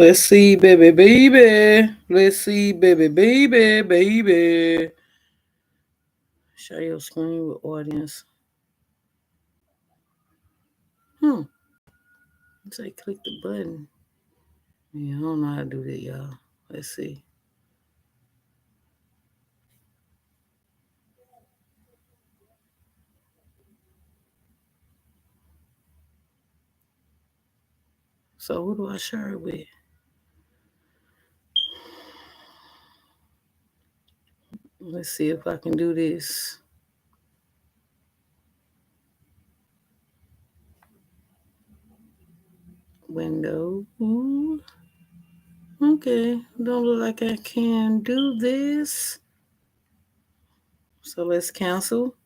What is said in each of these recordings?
Let's see, baby, baby. Let's see, baby, baby, baby. Share your screen with audience. Hmm. Say click the button. Yeah, I don't know how to do that, y'all. Let's see. So who do I share it with? Let's see if I can do this. Window. Ooh. Okay. Don't look like I can do this. So let's cancel.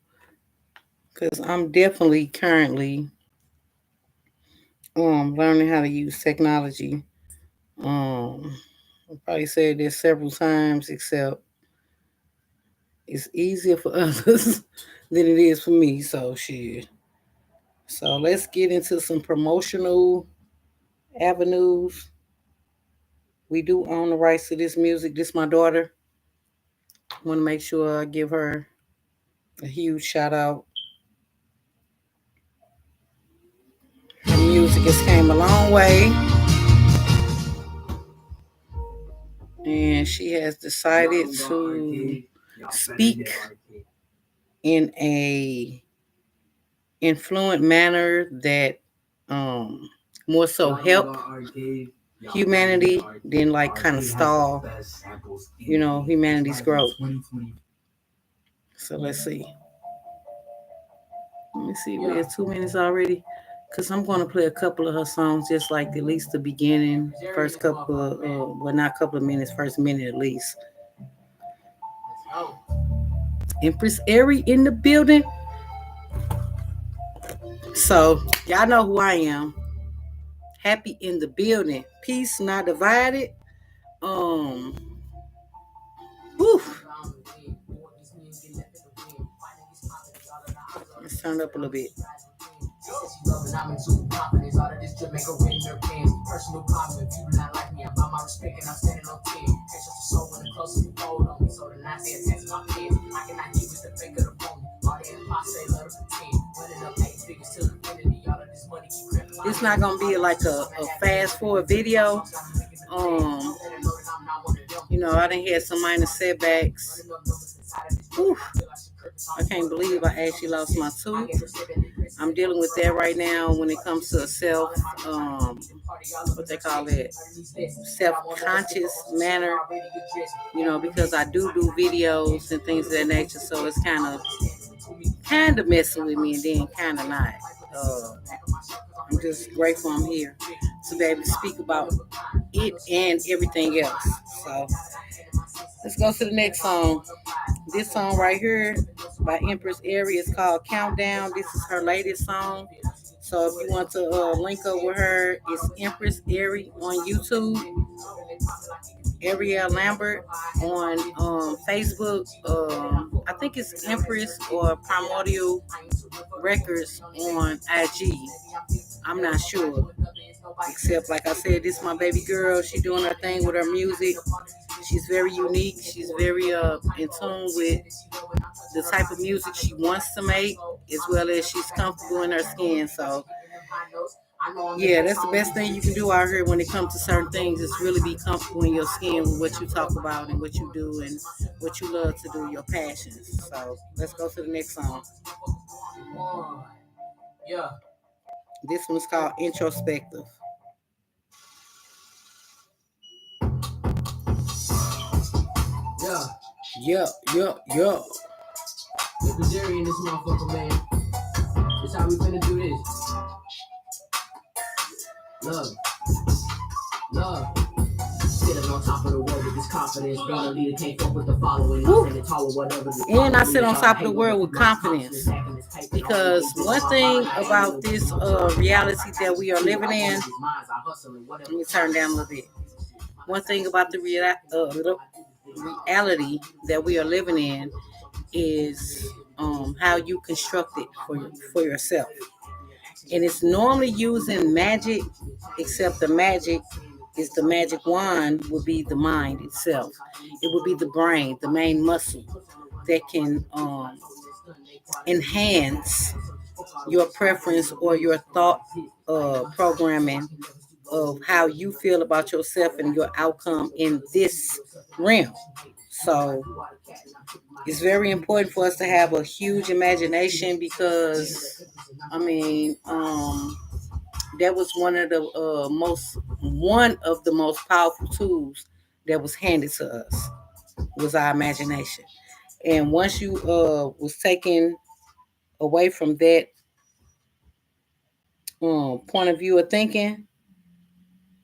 Because I'm definitely currently learning how to use technology. I probably said this several times, except it's easier for others than it is for me. So shit. So let's get into some promotional avenues. We do own the rights to this music. This is my daughter. I want to make sure I give her a huge shout out. Her music has came a long way, and she has decided to speak in a influent manner that more so help humanity than like kind of stall, humanity's growth. So let's see. Let me see. We have 2 minutes already. Cause I'm gonna play a couple of her songs, just like at least the beginning, first couple of, well, not couple of minutes, first minute at least. Empress Airy in the building. So y'all know who I am. Happy in the building. Peace not divided. Um. Whew. Let's turn it up a little bit. It's not gonna be like a fast forward video. I done had some minor setbacks. Whew. I can't believe I actually lost my tooth. I'm dealing with that right now when it comes to a self, what they call it, self-conscious manner, because I do videos and things of that nature. So it's kind of messing with me and then kind of not. I'm just grateful I'm here to be able to speak about it and everything else. So let's go to the next song. This song right here by Empress Airy is called Countdown. This is her latest song. So if you want to link up with her, it's Empress Airy on YouTube. Ariel Lambert on Facebook. I think it's Empress or Primordial Records on IG. I'm not sure. Except, like I said, this is my baby girl. She's doing her thing with her music. She's very unique. She's very in tune with the type of music she wants to make, as well as she's comfortable in her skin. So, yeah, that's the best thing you can do out here when it comes to certain things, is really be comfortable in your skin with what you talk about and what you do and what you love to do, your passions. So, let's go to the next song. Yeah. This one's called Introspective. Yeah. Yeah, yeah, yeah. It's the Jerry in this motherfucker, man. That's how we finna do this. Love. Sitting on top of the world with this confidence. Being a leader can't fuck with the following. And I sit on top of the world with confidence. Because one thing about this reality that we are living in, let me turn down a little bit. One thing about the reality that we are living in is how you construct it for yourself. And it's normally using magic, except the magic is the magic wand would be the mind itself. It would be the brain, the main muscle that can enhance your preference or your thought programming of how you feel about yourself and your outcome in this realm. So it's very important for us to have a huge imagination because, I mean, that was one of the most powerful tools that was handed to us was our imagination. And once you was taken away from that point of view of thinking,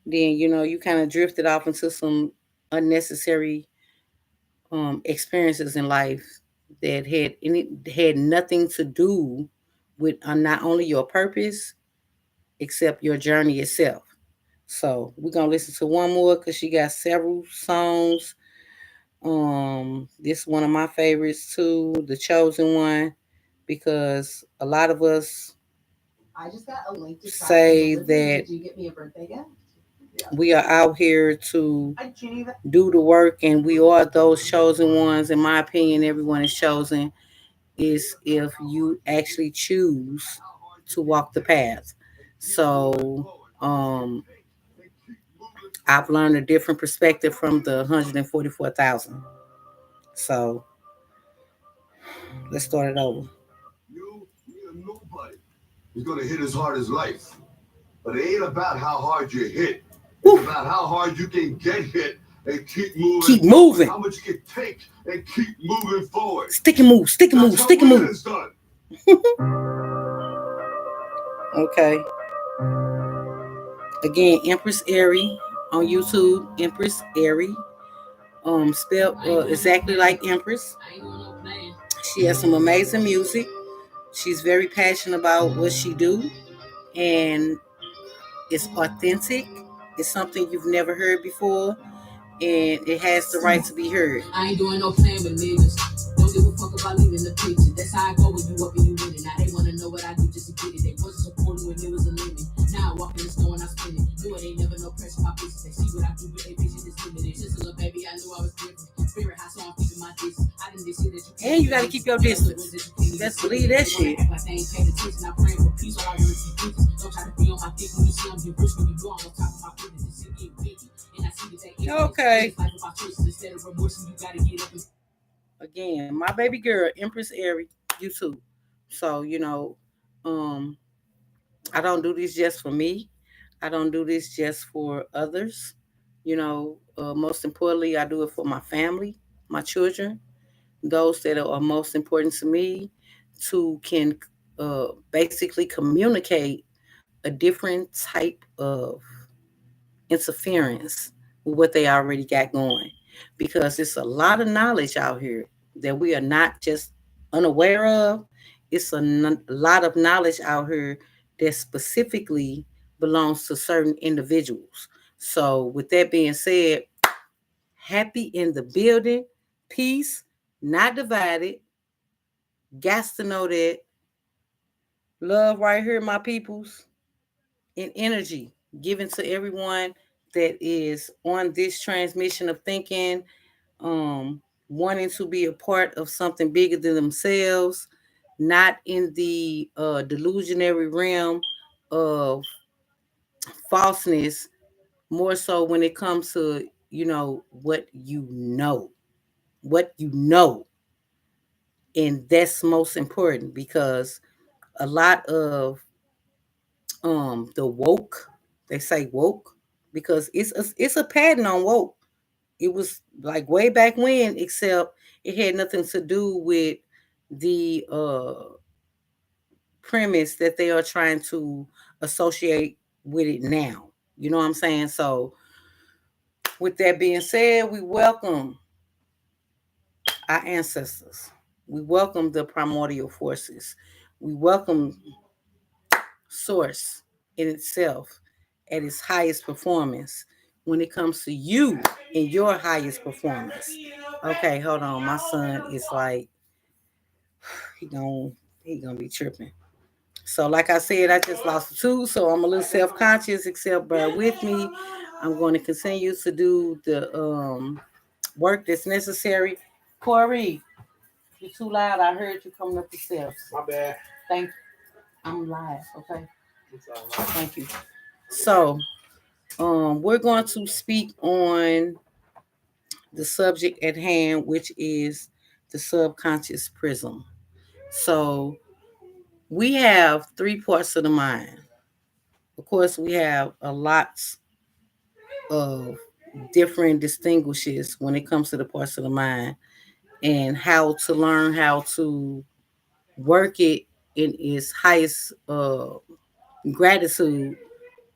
then you kind of drifted off into some unnecessary experiences in life that had nothing to do with not only your purpose except your journey itself. So we're gonna listen to one more because she got several songs. This is one of my favorites too, The Chosen One, because a lot of us say that we are out here to do the work and we are those chosen ones. In my opinion, everyone is chosen is if you actually choose to walk the path. So I've learned a different perspective from the 144,000. So let's start it over. Nobody is going to hit as hard as life. But it ain't about how hard you hit. It's about how hard you can get hit and keep moving. Keep moving. How much you can take and keep moving forward. Stick and move, stick and move, stick and move. Okay. Again, Empress Airy on YouTube. Empress Airy. Spelled exactly like Empress. She has some amazing music. She's very passionate about what she do. And it's authentic. It's something you've never heard before. And it has the right to be heard. I ain't doing no playing with niggas. Don't give a fuck about leaving the picture. That's how I go when you up and you winning. Now they wanna know what I do just to get it. They wasn't supporting when it was a limit. Now I walk in the store and I spend it. Do it ain't never no pressure. My business. They see what I do, but they vision is limited. Just a little baby, I knew I was different. Spirit high, so I'm keeping my distance. I didn't this shit that you. And you gotta keep your distance. Let's believe that shit. Like they ain't paying attention. I'm praying for peace. All I want to see bitches. Don't try to be on my dick when you see I'm get rich when you know I'm on top of my business. This shit get bitchy. Okay. Again, my baby girl, Empress Airy, YouTube. So, I don't do this just for me. I don't do this just for others. Most importantly, I do it for my family, my children, those that are most important to me, to can basically communicate a different type of interference with what they already got going, because it's a lot of knowledge out here that we are not just unaware of. It's a lot of knowledge out here that specifically belongs to certain individuals. So with that being said, happy in the building, peace, not divided. Got to know that. Love right here, my peoples, and energy given to everyone that is on this transmission of thinking, wanting to be a part of something bigger than themselves, not in the delusionary realm of falseness, more so when it comes to, what you know. And that's most important, because a lot of the woke, they say woke because it's a pattern on woke. It was like way back when, except it had nothing to do with the premise that they are trying to associate with it now. You know what I'm saying? So with that being said, we welcome our ancestors. We welcome the primordial forces. We welcome source in itself at its highest performance when it comes to you in your highest performance. Okay, hold on. My son is like he gonna be tripping. So, like I said, I just lost a tooth, so I'm a little self conscious. Except bear with me. I'm going to continue to do the work that's necessary. Corey, you're too loud. I heard you coming up the steps. My bad. Thank you. I'm live. Okay. Thank you. So, we're going to speak on the subject at hand, which is the subconscious prism. So, we have three parts of the mind. Of course, we have a lots of different distinguishes when it comes to the parts of the mind and how to learn how to work it in its highest gratitude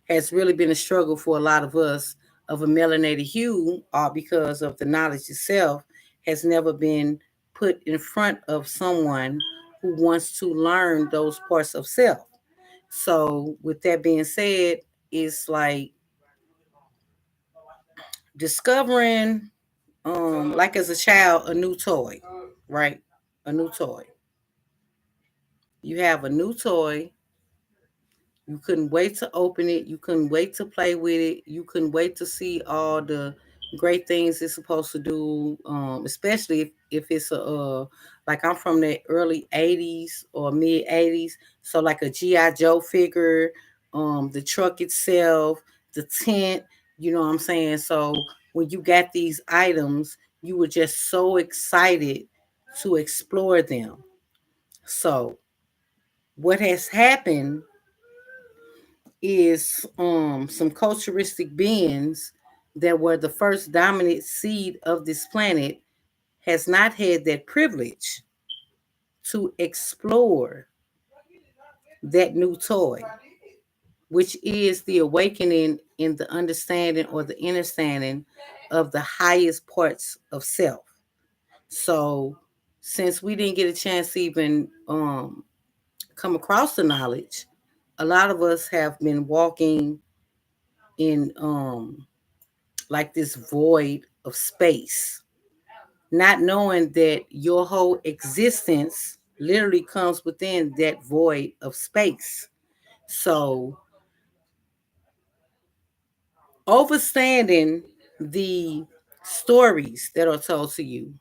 has really been a struggle for a lot of us of a melanated hue, all because of the knowledge itself has never been put in front of someone who wants to learn those parts of self. So, with that being said, it's like discovering, like as a child, a new toy, right? A new toy. You have a new toy. You couldn't wait to open it. You couldn't wait to play with it. You couldn't wait to see all the great things it's supposed to do. Especially if it's like I'm from the early '80s or mid '80s, so like a GI Joe figure, the truck itself, the tent. You know what I'm saying? So when you got these items, you were just so excited to explore them. So what has happened is some culturistic beings that were the first dominant seed of this planet has not had that privilege to explore that new toy, which is the awakening in the understanding or the understanding of the highest parts of self. So since we didn't get a chance to even come across the knowledge, a lot of us have been walking in like this void of space, not knowing that your whole existence literally comes within that void of space. So, overstanding the stories that are told to you,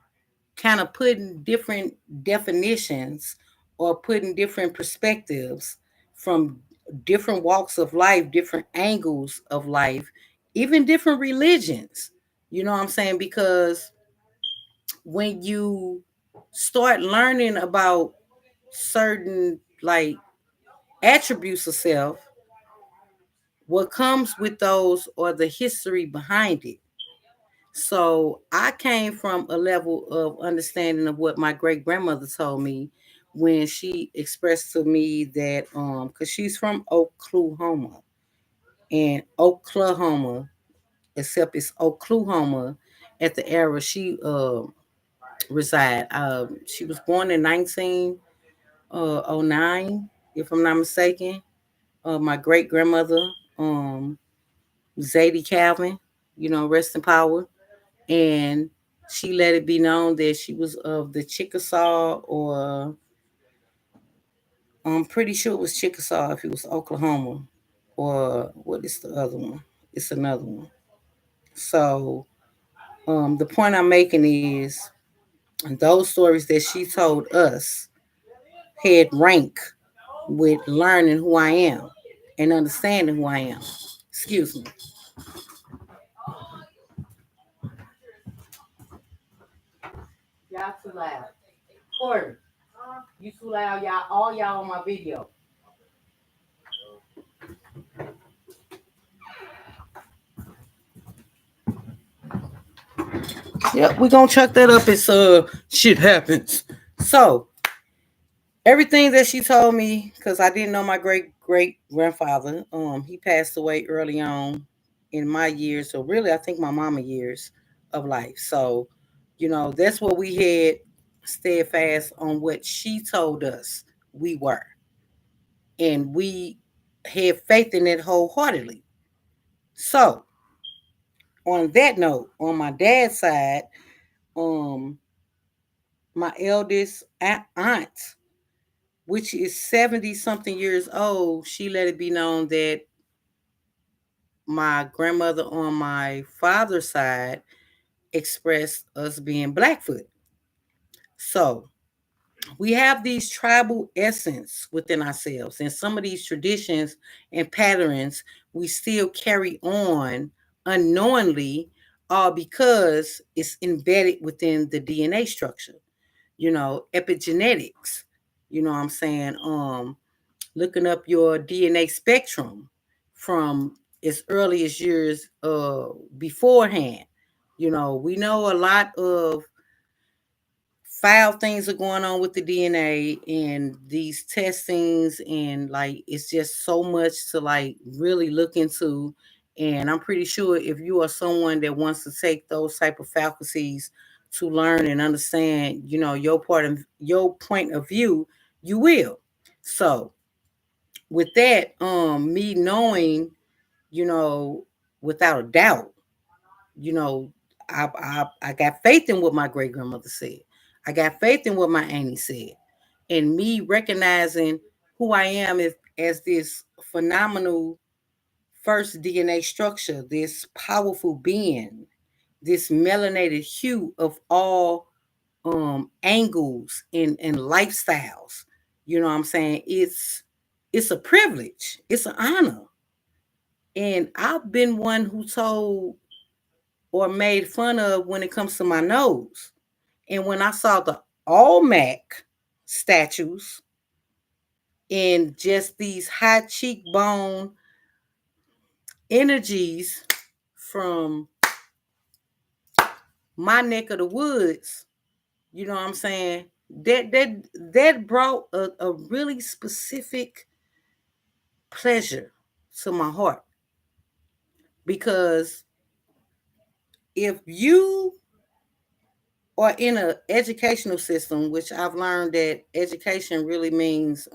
kind of putting different definitions or putting different perspectives from different walks of life, different angles of life, even different religions. You know what I'm saying? Because when you start learning about certain like attributes of self, what comes with those or the history behind it. So I came from a level of understanding of what my great grandmother told me when she expressed to me that because she's from Oklahoma, and Oklahoma, except it's Oklahoma at the era she reside. She was born in 1909, if I'm not mistaken. My great grandmother, Zadie Calvin, rest in power. And she let it be known that she was of the Chickasaw, or I'm pretty sure it was Chickasaw if it was Oklahoma, or what is the other one? It's another one. So the point I'm making is those stories that she told us had rank with learning who I am and understanding who I am. Excuse me. Y'all too loud. Corey, you too loud, y'all. All y'all on my video. Yep, we're gonna chuck that up as shit happens. So everything that she told me, because I didn't know my great grandfather, he passed away early on in my years, so really I think my mama years of life. So, that's what we had steadfast on what she told us we were. And we had faith in it wholeheartedly. So on that note, on my dad's side, um, my eldest aunt which is 70 something years old, she let it be known that my grandmother on my father's side expressed us being Blackfoot. So we have these tribal essence within ourselves, and some of these traditions and patterns we still carry on unknowingly, all because it's embedded within the DNA structure. Epigenetics. You know what I'm saying? Looking up your DNA spectrum from as early as years beforehand. We know a lot of foul things are going on with the DNA and these testings, and like it's just so much to like really look into. And I'm pretty sure if you are someone that wants to take those type of faculties to learn and understand, your point of view, you will. So with that, me knowing, you know, without a doubt, you know, I got faith in what my great grandmother said. I got faith in what my auntie said, and me recognizing who I am as this phenomenal first DNA structure, this powerful being, this melanated hue of all angles and lifestyles. You know what I'm saying? It's a privilege. It's an honor. And I've been one who told or made fun of when it comes to my nose. And when I saw the Olmec statues and just these high cheekbone energies from my neck of the woods, you know what I'm saying? That brought a really specific pleasure to my heart, because if you are in an educational system, which I've learned that education really means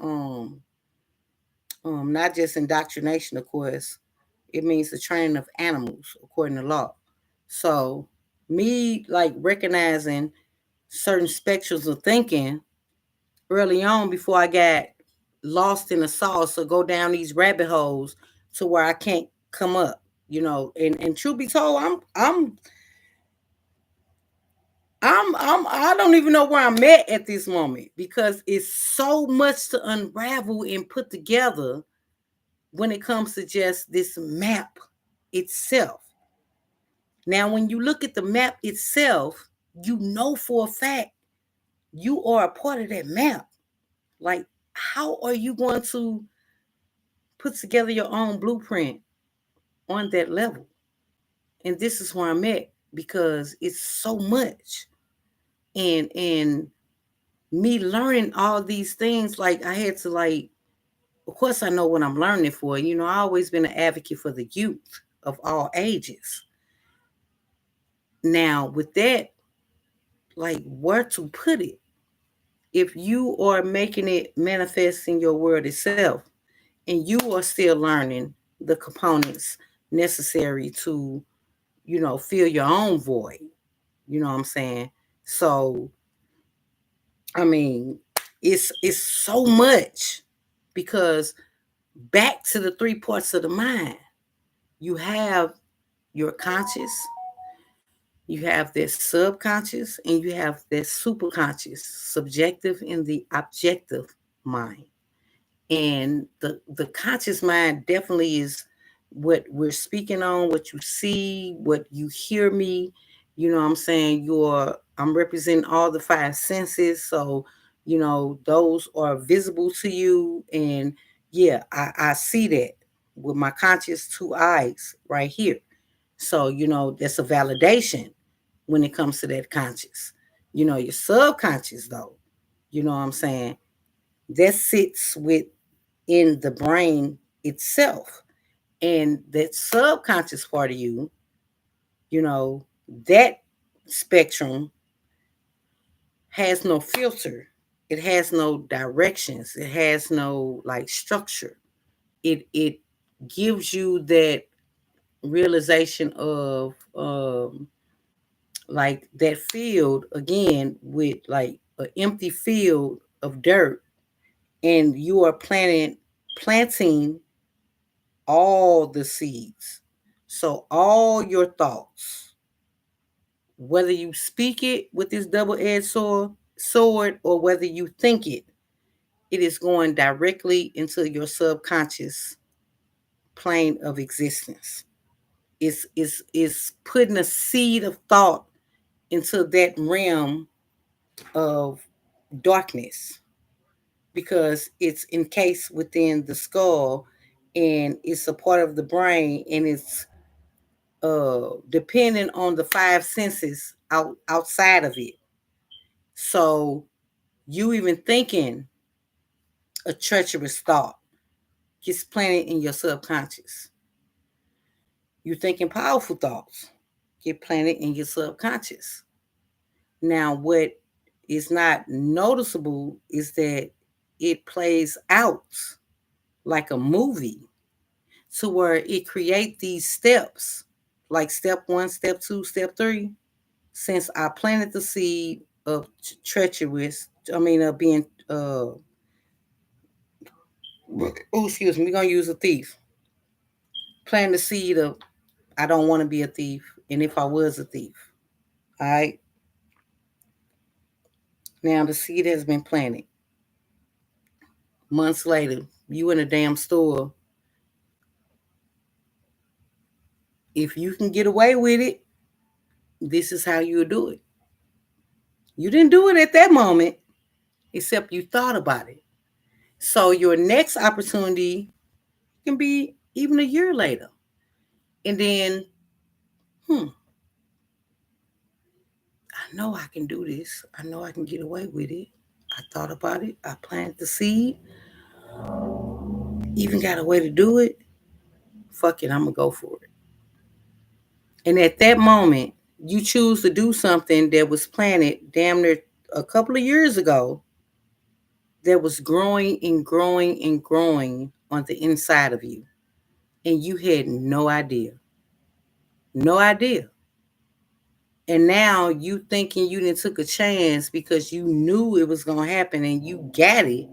not just indoctrination, of course, it means the training of animals according to law. So me like recognizing certain spectrums of thinking early on before I got lost in the sauce or go down these rabbit holes to where I can't come up, and truth be told, I don't even know where I'm at this moment, because it's so much to unravel and put together when it comes to just this map itself. Now, when you look at the map itself, you know for a fact you are a part of that map. Like, how are you going to put together your own blueprint on that level? And this is where I'm at, because it's so much. And me learning all these things, like I had to like, of course I know what I'm learning for. I always been an advocate for the youth of all ages. Now with that, like where to put it? If you are making it manifest in your world itself, and you are still learning the components necessary to, fill your own void, you know what I'm saying? So, I mean, it's so much, because back to the three parts of the mind, you have your conscious, you have this subconscious, and you have this superconscious, subjective and the objective mind. And the conscious mind definitely is what we're speaking on, what you see, what you hear me, what I'm saying? I'm representing all the five senses, so those are visible to you. And yeah, I see that with my conscious two eyes right here. So that's a validation when it comes to that conscious. Your subconscious, though, you know what I'm saying, that sits within the brain itself. And that subconscious part of you, that spectrum has no filter. It has no directions. It has no like structure. It gives you that realization of like that field again, with like an empty field of dirt, and you are planting all the seeds. So all your thoughts, whether you speak it with this double-edged sword or whether you think it is going directly into your subconscious plane of existence. It's putting a seed of thought into that realm of darkness because it's encased within the skull and it's a part of the brain and it's depending on the five senses outside of it. So you even thinking a treacherous thought gets planted in your subconscious. You thinking powerful thoughts get planted in your subconscious. Now, what is not noticeable is that it plays out like a movie to where it create these steps, like step 1, step 2, step 3. Since I planted the seed of treacherous, of being, excuse me, we're going to use a thief. Plant the seed of, I don't want to be a thief. And if I was a thief, all right, now the seed has been planted. Months later, you in a damn store. If you can get away with it, this is how you'll do it. You didn't do it at that moment, except you thought about it. So your next opportunity can be even a year later. And then, I know I can do this. I know I can get away with it. I thought about it. I planted the seed. Even got a way to do it. Fuck it, I'm going to go for it. And at that moment, you choose to do something that was planted damn near a couple of years ago that was growing and growing and growing on the inside of you. And you had no idea. No idea. And now you thinking you didn't took a chance because you knew it was going to happen and you got it.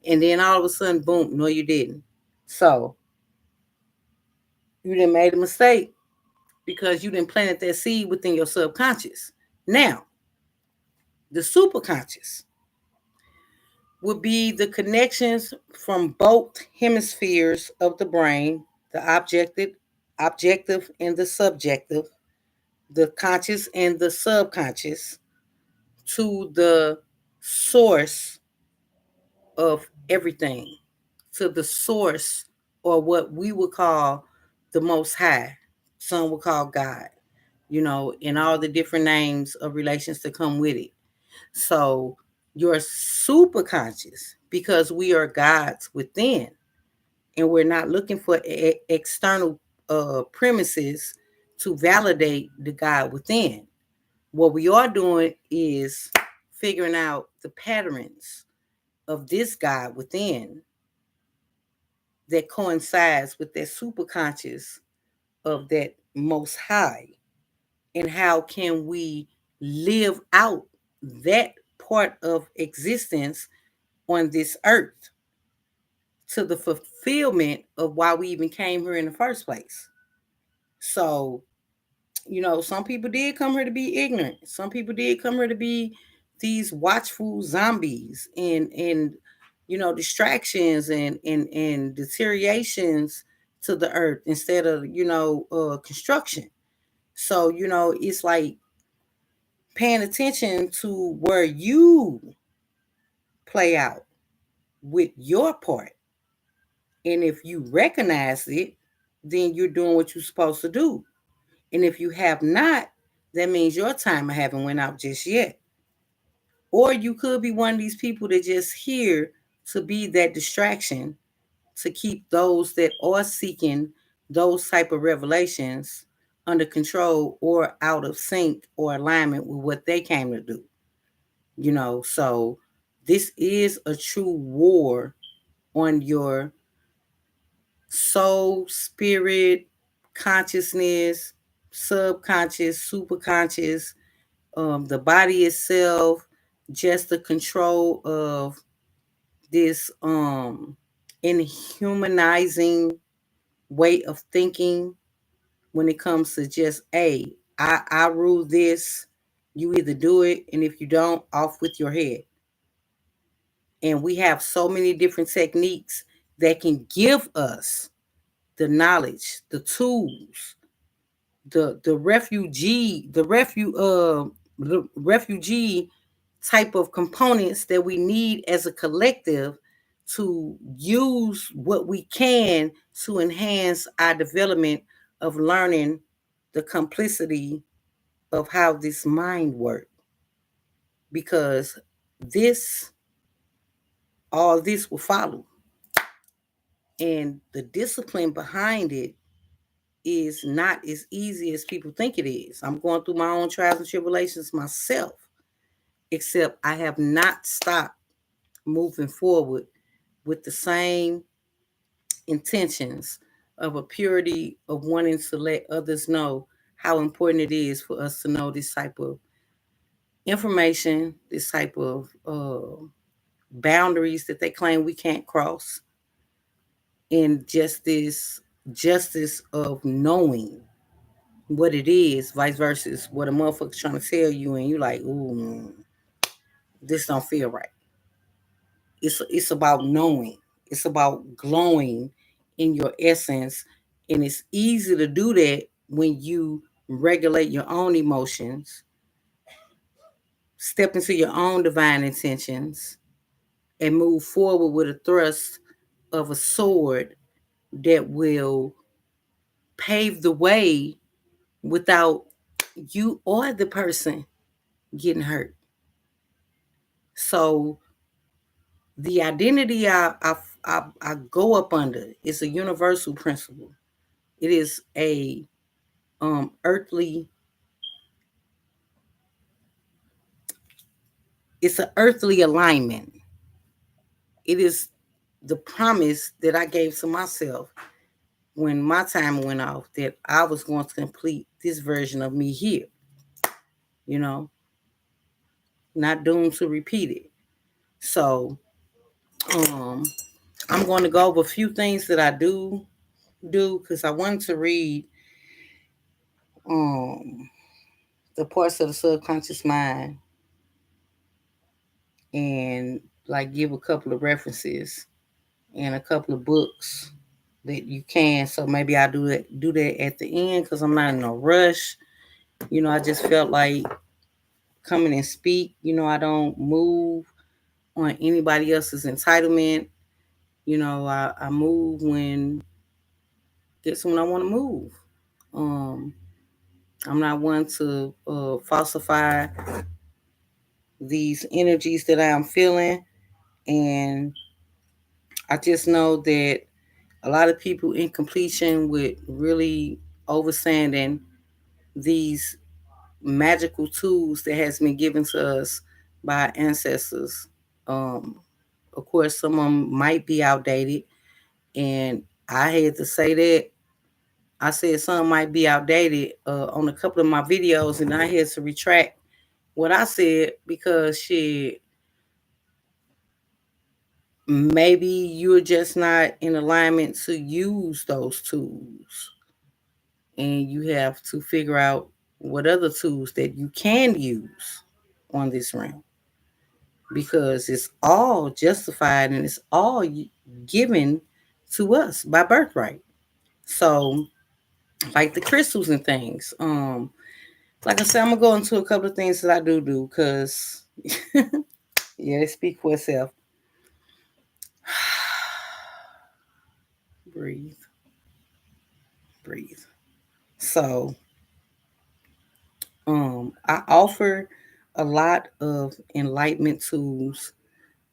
And then all of a sudden, boom, no, you didn't. So you didn't made a mistake because you didn't plant that seed within your subconscious. Now, the superconscious would be the connections from both hemispheres of the brain, the objective and the subjective, the conscious and the subconscious, to the source of everything, to the source, or what we would call the Most High. Some would call God, and all the different names of relations that come with it. So your super conscious, because we are gods within, and we're not looking for external premises to validate the God within. What we are doing is figuring out the patterns of this God within that coincides with that super conscious of that most high, and how can we live out that part of existence on this earth to the fulfillment of why we even came here in the first place. So, some people did come here to be ignorant. Some people did come here to be these watchful zombies and distractions and deteriorations to the earth instead of construction. So it's like paying attention to where you play out with your part. And if you recognize it, then you're doing what you're supposed to do. And if you have not, that means your timer haven't went out just yet. Or you could be one of these people that just here to be that distraction to keep those that are seeking those type of revelations under control or out of sync or alignment with what they came to do. So this is a true war on your soul, spirit, consciousness, subconscious, superconscious, the body itself, just the control of this inhumanizing way of thinking when it comes to just, hey, I rule this, you either do it, and if you don't, off with your head. And we have so many different techniques that can give us the knowledge, the tools, the refugee type of components that we need as a collective to use what we can to enhance our development of learning the complicity of how this mind works. Because this, all this will follow. And the discipline behind it is not as easy as people think it is. I'm going through my own trials and tribulations myself, except I have not stopped moving forward with the same intentions of a purity of wanting to let others know how important it is for us to know this type of information, this type of boundaries that they claim we can't cross, and just this justice of knowing what it is, vice versa, what a motherfucker's trying to tell you, and you like, ooh, this don't feel right. It's about knowing. It's about glowing in your essence, and it's easy to do that when you regulate your own emotions, step into your own divine intentions, and move forward with a thrust of a sword that will pave the way without you or the person getting hurt. So the identity I go up under is a universal principle. It is a earthly. It's an earthly alignment. It is the promise that I gave to myself when my time went off that I was going to complete this version of me here. You know, not doomed to repeat it. So um, I'm going to go over a few things that I do because I wanted to read um, the parts of the subconscious mind and like give a couple of references and a couple of books that you can. So maybe I do that at the end because I'm not in no rush. I just felt like coming and speak. I don't move on anybody else's entitlement. I move when that's when I want to move. Um, I'm not one to falsify these energies that I am feeling, and I just know that a lot of people in completion with really overstanding these magical tools that has been given to us by our ancestors. Um, of course, some of them might be outdated, and I had to say that. I said some might be outdated on a couple of my videos, and I had to retract what I said because shit, maybe you're just not in alignment to use those tools, and you have to figure out what other tools that you can use on this realm because it's all justified and it's all given to us by birthright. So, like the crystals and things. Like I said, I'm gonna go into a couple of things that I do because yeah, they speak for itself. Breathe, breathe. So, I offer a lot of enlightenment tools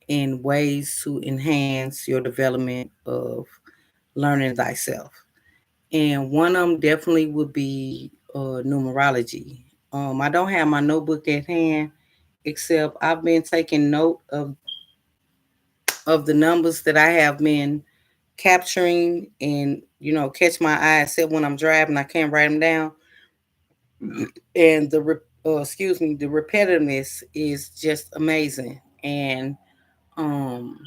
and ways to enhance your development of learning thyself. And one of them definitely would be numerology. I don't have my notebook at hand, except I've been taking note of the numbers that I have been capturing and catch my eye. Except when I'm driving, I can't write them down. And the repetitiveness is just amazing. And um,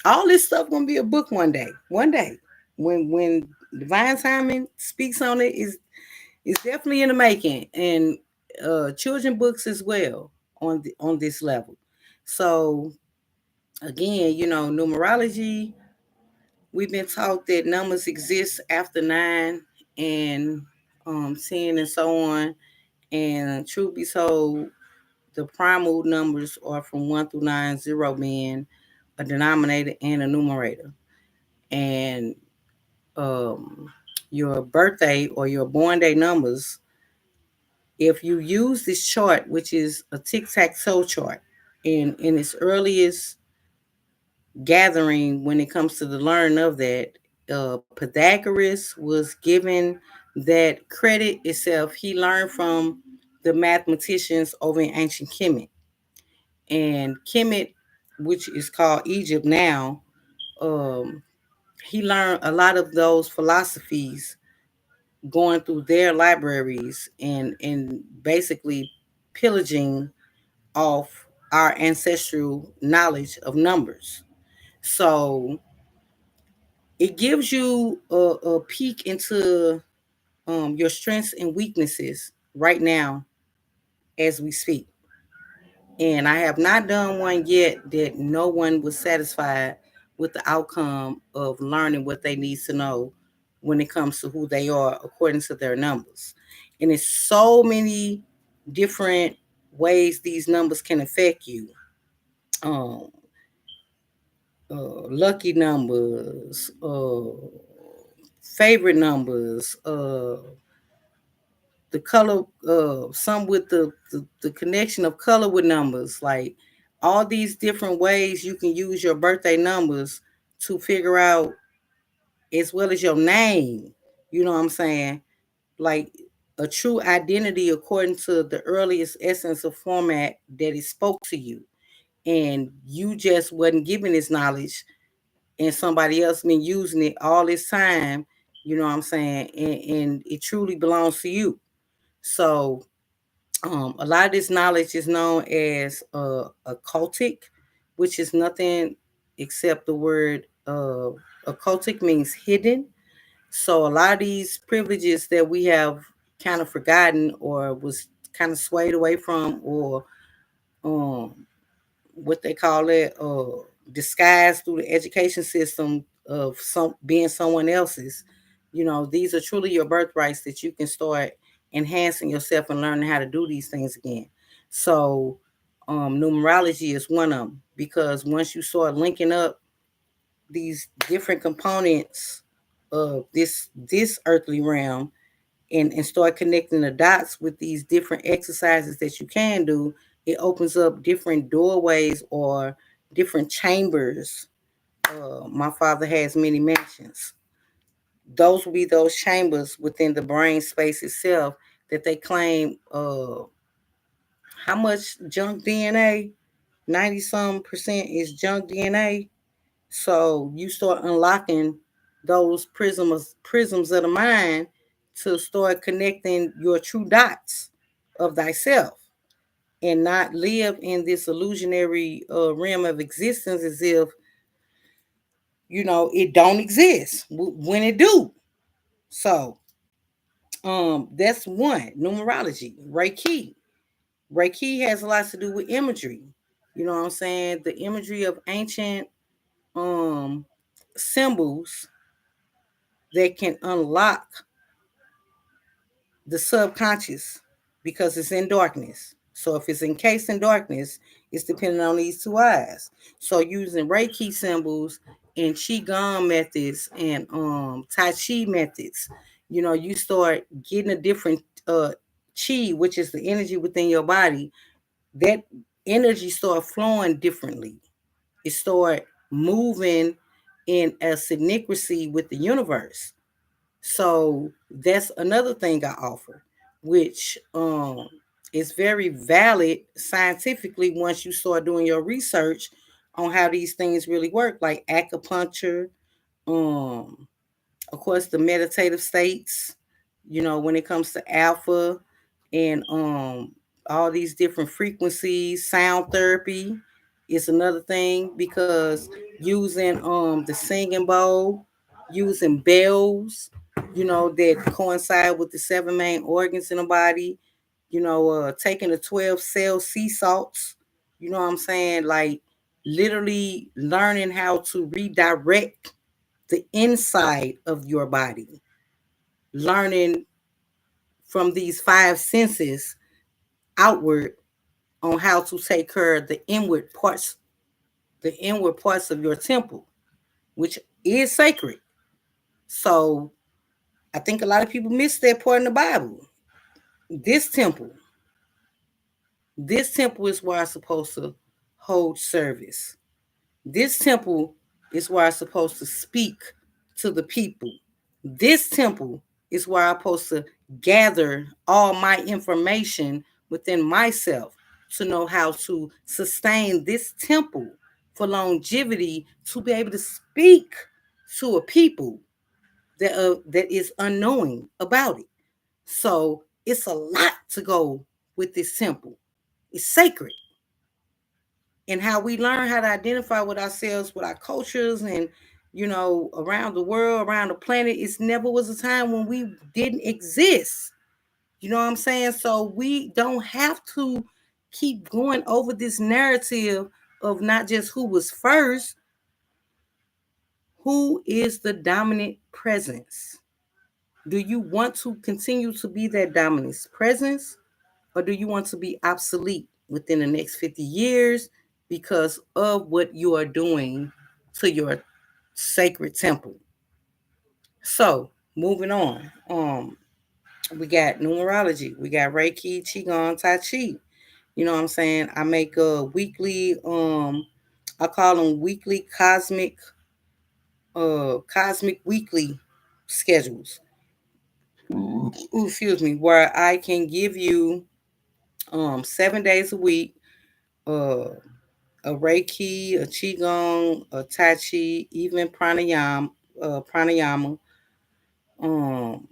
All this stuff gonna be a book one day. One day, when divine timing speaks on it, is definitely in the making, and children books as well on this level. So again, numerology. We've been taught that numbers exist after nine and 10 and so on. And truth be told, the primal numbers are from 1 through 9, 0 being a denominator and a numerator. And um, your birthday or your born day numbers, if you use this chart, which is a tic tac toe chart, in its earliest gathering when it comes to the learning of that, Pythagoras was given that credit itself. He learned from the mathematicians over in ancient Kemet. And Kemet, which is called Egypt now, um, he learned a lot of those philosophies going through their libraries and basically pillaging off our ancestral knowledge of numbers. So it gives you a peek into your strengths and weaknesses right now as we speak. And I have not done one yet that no one was satisfied with the outcome of learning what they need to know when it comes to who they are according to their numbers. And it's so many different ways these numbers can affect you. Um, Lucky numbers, favorite numbers, the color, some with the connection of color with numbers, like all these different ways you can use your birthday numbers to figure out, as well as your name, you know what I'm saying? Like a true identity according to the earliest essence of format that it spoke to you. And you just wasn't given this knowledge, and somebody else been using it all this time, you know what I'm saying? And it truly belongs to you. So a lot of this knowledge is known as occultic, which is nothing except the word occultic means hidden. So a lot of these privileges that we have kind of forgotten or was kind of swayed away from, or um, what they call it, disguised through the education system of some being someone else's. These are truly your birthrights that you can start enhancing yourself and learning how to do these things again. So numerology is one of them, because once you start linking up these different components of this earthly realm, and start connecting the dots with these different exercises that you can do, it opens up different doorways or different chambers. My father has many mansions. Those will be those chambers within the brain space itself that they claim, how much junk DNA? 90 some percent is junk DNA. So you start unlocking those prisms of the mind to start connecting your true dots of thyself, and not live in this illusionary realm of existence as if it don't exist when it do. So that's one. Numerology. Reiki has a lot to do with imagery. You know what I'm saying? The imagery of ancient um symbols that can unlock the subconscious, because it's in darkness. So if it's encased in darkness, it's depending on these two eyes. So using Reiki symbols and Qigong methods and Tai Chi methods, you start getting a different Qi, which is the energy within your body. That energy start flowing differently. It start moving in a synchronicity with the universe. So that's another thing I offer, which is very valid scientifically once you start doing your research on how these things really work, like acupuncture, um, of course the meditative states, when it comes to alpha and all these different frequencies, sound therapy. is another thing, because using the singing bowl, using bells, that coincide with the seven main organs in the body, taking the 12 cell sea salts, you know what I'm saying? Like literally learning how to redirect the inside of your body, learning from these five senses outward on how to take care of the inward parts of your temple, which is sacred. So I think a lot of people miss that part in the Bible. This temple, this temple is where I'm supposed to hold service. This temple is where I'm supposed to speak to the people. This temple is where I'm supposed to gather all my information within myself to know how to sustain this temple for longevity, to be able to speak to a people that is unknowing about it. So it's a lot to go with this temple. It's sacred. And how we learn how to identify with ourselves, with our cultures, and around the world, around the planet. It's never was a time when we didn't exist. You know what I'm saying? So we don't have to keep going over this narrative of not just who was first, who is the dominant presence. Do you want to continue to be that dominant presence, or do you want to be obsolete within the next 50 years because of what you are doing to your sacred temple? So, moving on. We got numerology, we got Reiki, Qigong, Tai Chi. You know what I'm saying? I make a weekly, I call them weekly cosmic weekly schedules. Ooh, excuse me, where I can give you 7 days a week, uh a Reiki, a Qigong, a Tai Chi, even pranayama, um,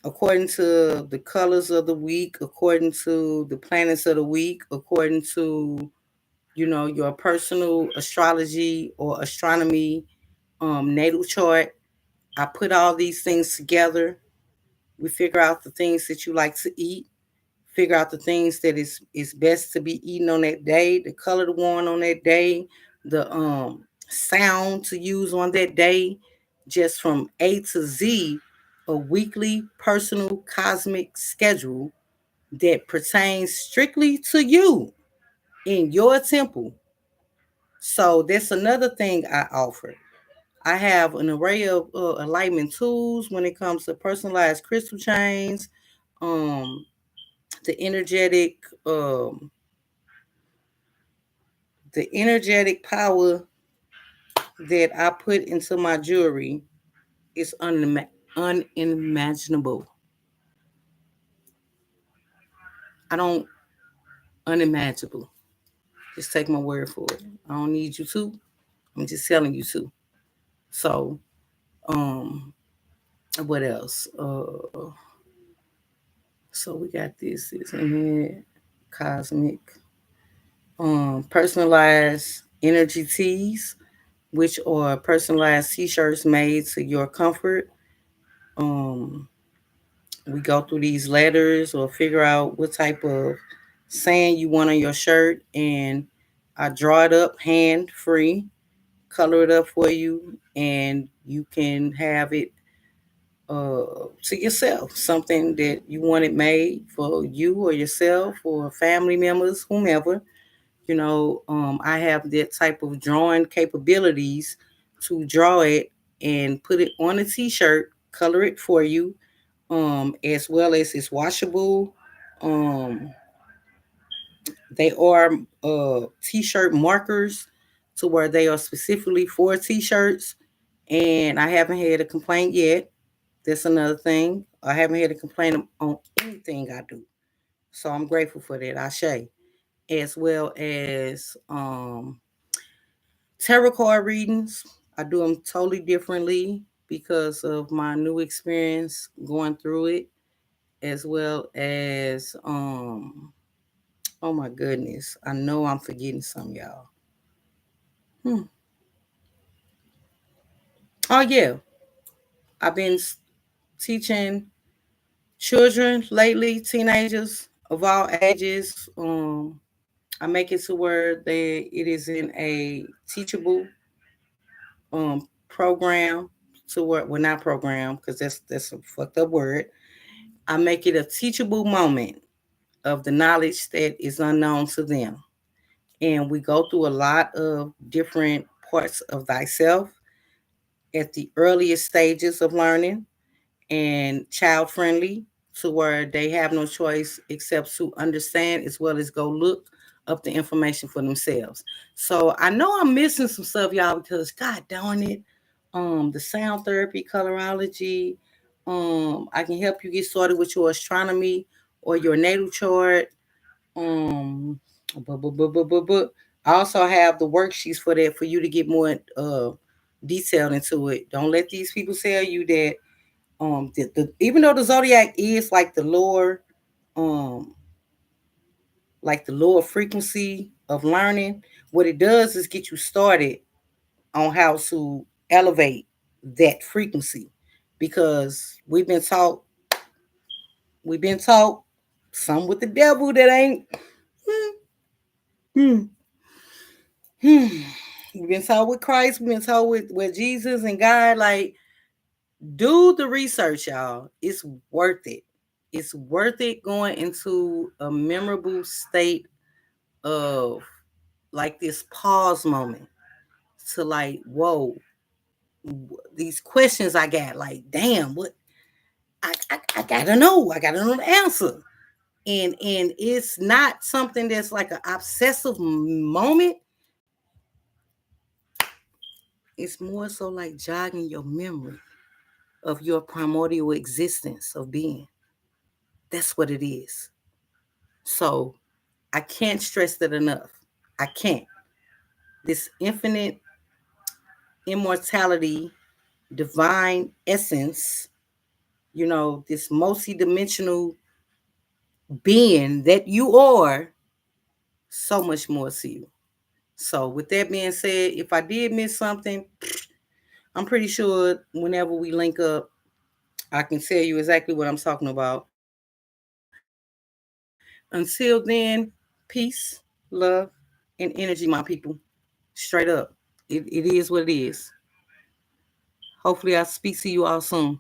according to the colors of the week, according to the planets of the week, according to your personal astrology or astronomy natal chart. I put all these things together. We figure out the things that you like to eat, figure out the things that is best to be eaten on that day, the color to worn on that day, the sound to use on that day, just from A to Z, a weekly personal cosmic schedule that pertains strictly to you in your temple. So that's another thing I offer. I have an array of alignment tools when it comes to personalized crystal chains, um, the um, energetic power that I put into my jewelry is unimaginable. I don't unimaginable. Just take my word for it. I don't need you to. I'm just telling you to. So, um, what else? So we got this in here, cosmic, personalized energy teas, which are personalized t-shirts made to your comfort. Um, we go through these letters or figure out what type of saying you want on your shirt, and I draw it up hand free, color it up for you, and you can have it to yourself, something that you want it made for you or yourself or family members, whomever. I have that type of drawing capabilities to draw it and put it on a t-shirt, color it for you, as well as it's washable. Um, they are t-shirt markers to where they are specifically for t-shirts, and I haven't had a complaint yet. That's another thing. I haven't had a complaint on anything I do, so I'm grateful for that. I say, as well as tarot card readings. I do them totally differently because of my new experience going through it, as well as oh my goodness, I know I'm forgetting some, y'all. Hmm. Oh yeah, I've been teaching children lately, teenagers of all ages. I make it to where it is in a teachable program to where, well, not program, because that's a fucked up word. I make it a teachable moment of the knowledge that is unknown to them. And we go through a lot of different parts of thyself at the earliest stages of learning, and child friendly, to where they have no choice except to understand as well as go look up the information for themselves. So I know I'm missing some stuff, y'all, because God darn it, the sound therapy, colorology, I can help you get started with your astronomy or your natal chart. Um, but I also have the worksheets for that for you to get more detailed into it. Don't let these people tell you that even though the zodiac is um like the lower frequency of learning, what it does is get you started on how to elevate that frequency, because we've been taught some with the devil that ain't. Hmm, hmm. We've been taught with Christ, we've been taught with Jesus and God. Like, do the research, y'all. It's worth it. It's worth it going into a memorable state of like this pause moment to like, whoa, these questions I got, like, damn, what I gotta know. I gotta know the answer. And it's not something that's like an obsessive moment. It's more so like jogging your memory of your primordial existence of being. That's what it is. So I can't stress that enough. I can't. This infinite immortality, divine essence, this multi-dimensional being that you are, so much more to you. So with that being said, if I did miss something, I'm pretty sure whenever we link up, I can tell you exactly what I'm talking about. Until then, peace, love, and energy, my people. Straight up. It is what it is. Hopefully I'll speak to you all soon.